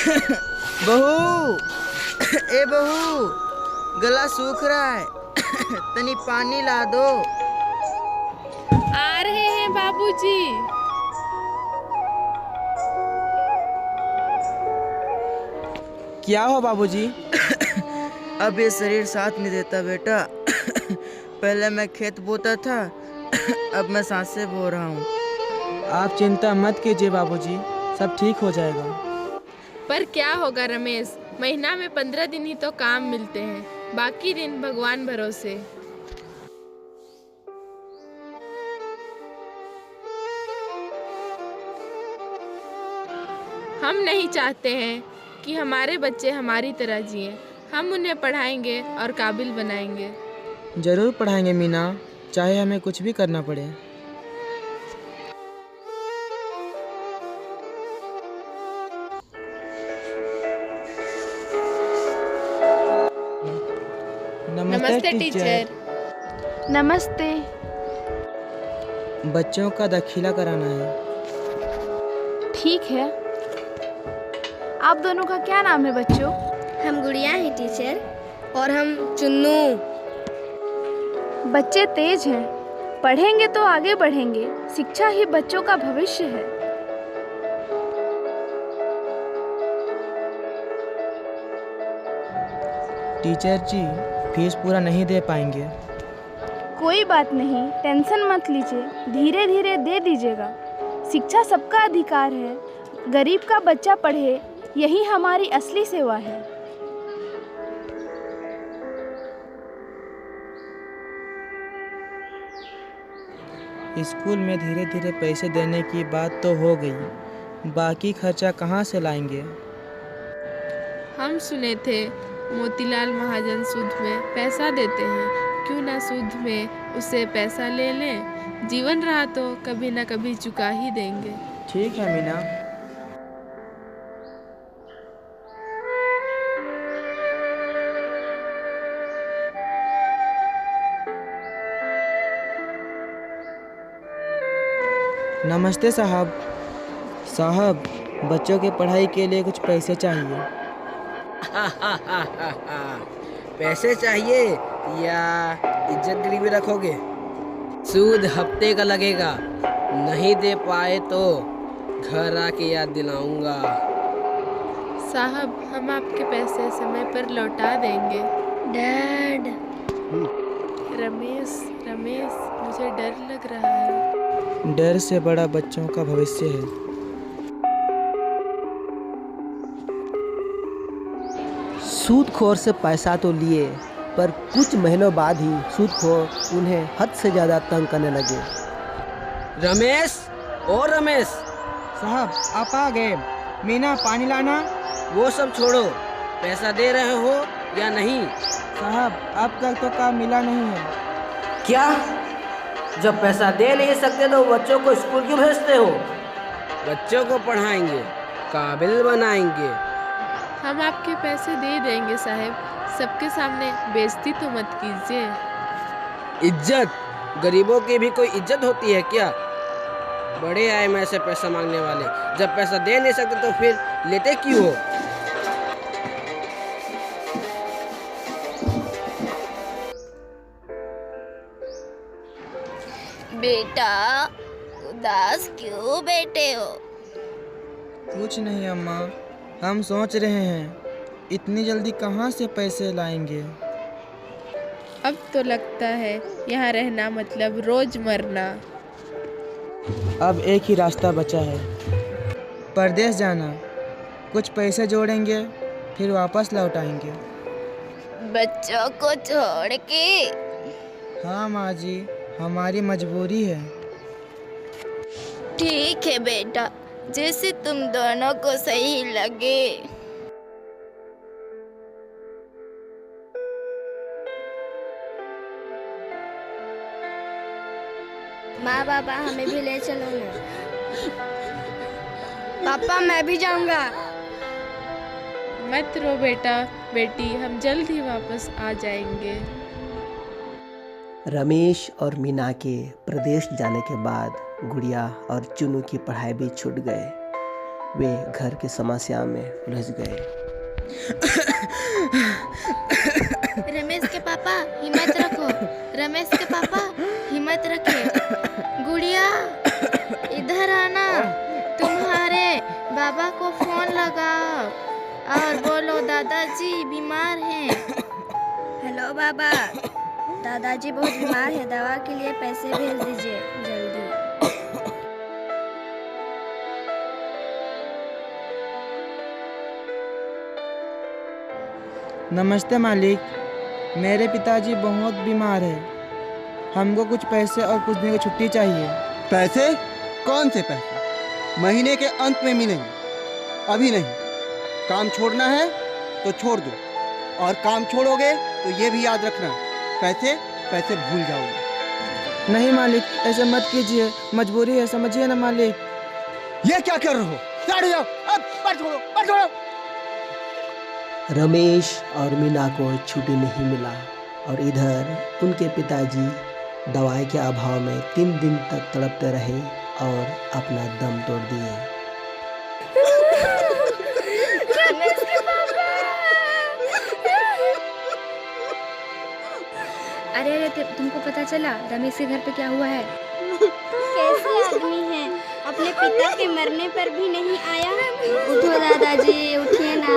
बहू, ए बहू, गला सूख रहा है। तनी पानी ला दो। आ रहे हैं बाबूजी। क्या हो बाबूजी? अब ये शरीर साथ नहीं देता बेटा। पहले मैं खेत बोता था, अब मैं सांसें बो रहा हूँ। आप चिंता मत कीजिए बाबूजी, सब ठीक हो जाएगा। पर क्या होगा रमेश, महीना में 15 दिन ही तो काम मिलते हैं, बाकी दिन भगवान भरोसे। हम नहीं चाहते हैं कि हमारे बच्चे हमारी तरह जिएं। हम उन्हें पढ़ाएंगे और काबिल बनाएंगे। जरूर पढ़ाएंगे मीना, चाहे हमें कुछ भी करना पड़े। नमस्ते टीचर। नमस्ते। बच्चों का दाखिला कराना है। ठीक है। आप दोनों का क्या नाम है बच्चों? हम गुड़िया हैं टीचर, और हम चुन्नू। बच्चे तेज हैं, पढ़ेंगे तो आगे बढ़ेंगे। शिक्षा ही बच्चों का भविष्य है। टीचर जी, फीस पूरा नहीं दे पाएंगे। कोई बात नहीं, टेंशन मत लीजिए, धीरे धीरे दे दीजिएगा। शिक्षा सबका अधिकार है। गरीब का बच्चा पढ़े, यही हमारी असली सेवा है। स्कूल में धीरे धीरे पैसे देने की बात तो हो गई, बाकी खर्चा कहाँ से लाएंगे? हम सुने थे मोतीलाल महाजन सूद में पैसा देते हैं, क्यों ना सूद में उससे पैसा ले लें। जीवन रहा तो कभी ना कभी चुका ही देंगे। ठीक है मीना। नमस्ते साहब। साहब, बच्चों की पढ़ाई के लिए कुछ पैसे चाहिए। पैसे चाहिए या इज्जत गिरवी रखोगे? सूद हफ्ते का लगेगा, नहीं दे पाए तो घर आके याद दिलाऊंगा। साहब, हम आपके पैसे समय पर लौटा देंगे। डैड। रमेश, रमेश, मुझे डर लग रहा है। डर से बड़ा बच्चों का भविष्य है। सूदखोर से पैसा तो लिए, पर कुछ महीनों बाद ही सूदखोर उन्हें हद से ज़्यादा तंग करने लगे। रमेश, ओ रमेश। साहब, आप आ गए। मीना, पानी लाना। वो सब छोड़ो, पैसा दे रहे हो या नहीं? साहब, अब तक तो काम मिला नहीं है। क्या? जब पैसा दे नहीं सकते तो बच्चों को स्कूल क्यों भेजते हो? बच्चों को पढ़ाएंगे, काबिल बनाएंगे। हम आपके पैसे दे देंगे साहब, सबके सामने बेइज्जती तो मत कीजिए। इज्जत? गरीबों की भी कोई इज्जत होती है क्या? बड़े आए में से पैसा मांगने वाले, जब पैसा दे नहीं सकते तो फिर लेते क्यों हो? बेटा, उदास क्यों बैठे हो? कुछ नहीं अम्मा, हम सोच रहे हैं इतनी जल्दी कहाँ से पैसे लाएंगे। अब तो लगता है यहाँ रहना मतलब रोज मरना। अब एक ही रास्ता बचा है, परदेश जाना। कुछ पैसे जोड़ेंगे, फिर वापस लौटाएंगे। बच्चों को छोड़ के? हाँ माँ जी, हमारी मजबूरी है। ठीक है बेटा, जैसे तुम दोनों को सही लगे। माँ बाबा, हमें भी ले चलो ना। पापा, मैं भी जाऊंगा। मत रो बेटा बेटी, हम जल्द ही वापस आ जाएंगे। रमेश और मीना के प्रदेश जाने के बाद गुड़िया और चुनू की पढ़ाई भी छूट गए। वे घर की समस्या में उलझ गए। रमेश के पापा हिम्मत रखो। रमेश के पापा हिम्मत रखे। गुड़िया इधर आना, तुम्हारे बाबा को फोन लगाओ और बोलो दादाजी बीमार हैं। हेलो बाबा, दादाजी बहुत बीमार है, दवा के लिए पैसे भेज दीजिए जल्दी। नमस्ते मालिक, मेरे पिताजी बहुत बीमार है। हमको कुछ पैसे और कुछ दिन की छुट्टी चाहिए। पैसे? कौन से पैसे? महीने के अंत में मिलेंगे, अभी नहीं। काम छोड़ना है तो छोड़ दो, और काम छोड़ोगे तो ये भी याद रखना, पैसे पैसे भूल जाओगे। नहीं मालिक, ऐसे मत कीजिए, मजबूरी है, समझिए ना मालिक। ये क्या कर रहे हो? साइड हो जाओ, अब पर छोड़ो, पर छोड़ो। रमेश और मीना को छुट्टी नहीं मिला और इधर उनके पिताजी दवाई के अभाव में 3 दिन तक तड़पते रहे और अपना दम तोड़ दिए। अरे तुमको पता चला रमेश के घर पे क्या हुआ है? कैसे आदमी है, अपने पिता के मरने पर भी नहीं आया। उठो दादाजी, उठिए ना।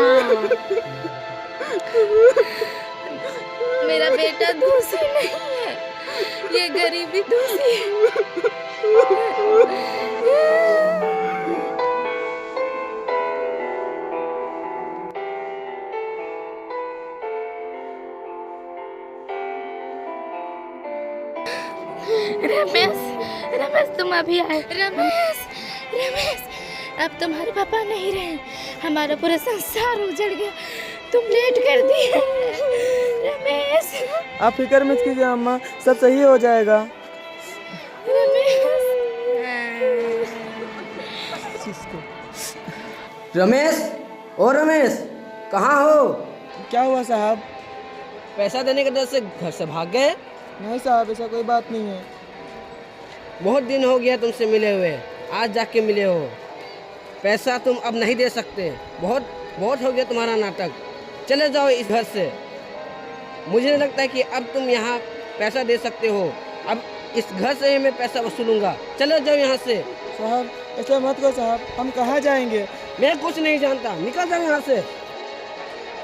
मेरा बेटा दूसरी नहीं है, ये गरीबी दूसरी है। रमेश, रमेश तुम अभी आए। रमेश, रमेश अब तुम्हारे पापा नहीं रहे, हमारा पूरा संसार उजड़ गया, तुम लेट कर दिए। रमेश आप फिक्र मत कीजिए अम्मा, सब सही हो जाएगा। रमेश, ओ रमेश, कहाँ हो? क्या हुआ साहब? पैसा देने के डर से घर से भाग गए? नहीं साहब, ऐसा कोई बात नहीं है। बहुत दिन हो गया तुमसे मिले हुए, आज जाके मिले हो। पैसा तुम अब नहीं दे सकते, बहुत बहुत हो गया तुम्हारा नाटक। चले जाओ इस घर से। मुझे नहीं लगता है कि अब तुम यहाँ पैसा दे सकते हो। अब इस घर से ही मैं पैसा वसूलूंगा। चले जाओ यहाँ से। साहब ऐसा मत करो साहब, हम कहाँ जाएंगे? मैं कुछ नहीं जानता, निकल जाओ यहाँ से।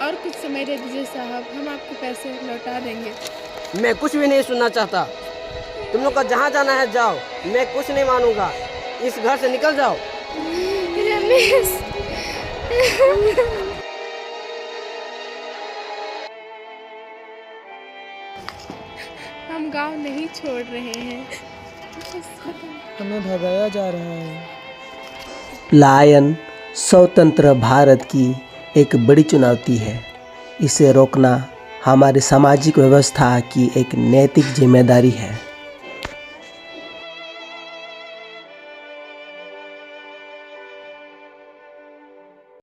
और कुछ समय दे दीजिए साहब, हम आपको पैसे लौटा देंगे। मैं कुछ भी नहीं सुनना चाहता। तुम लोग का जहाँ जाना है जाओ, मैं कुछ नहीं मानूंगा। इस घर से निकल जाओ। रमेश हम गांव नहीं छोड़ रहे हैं। हमें भगाया जा रहा है। पलायन स्वतंत्र भारत की एक बड़ी चुनौती है। इसे रोकना हमारी सामाजिक व्यवस्था की एक नैतिक जिम्मेदारी है।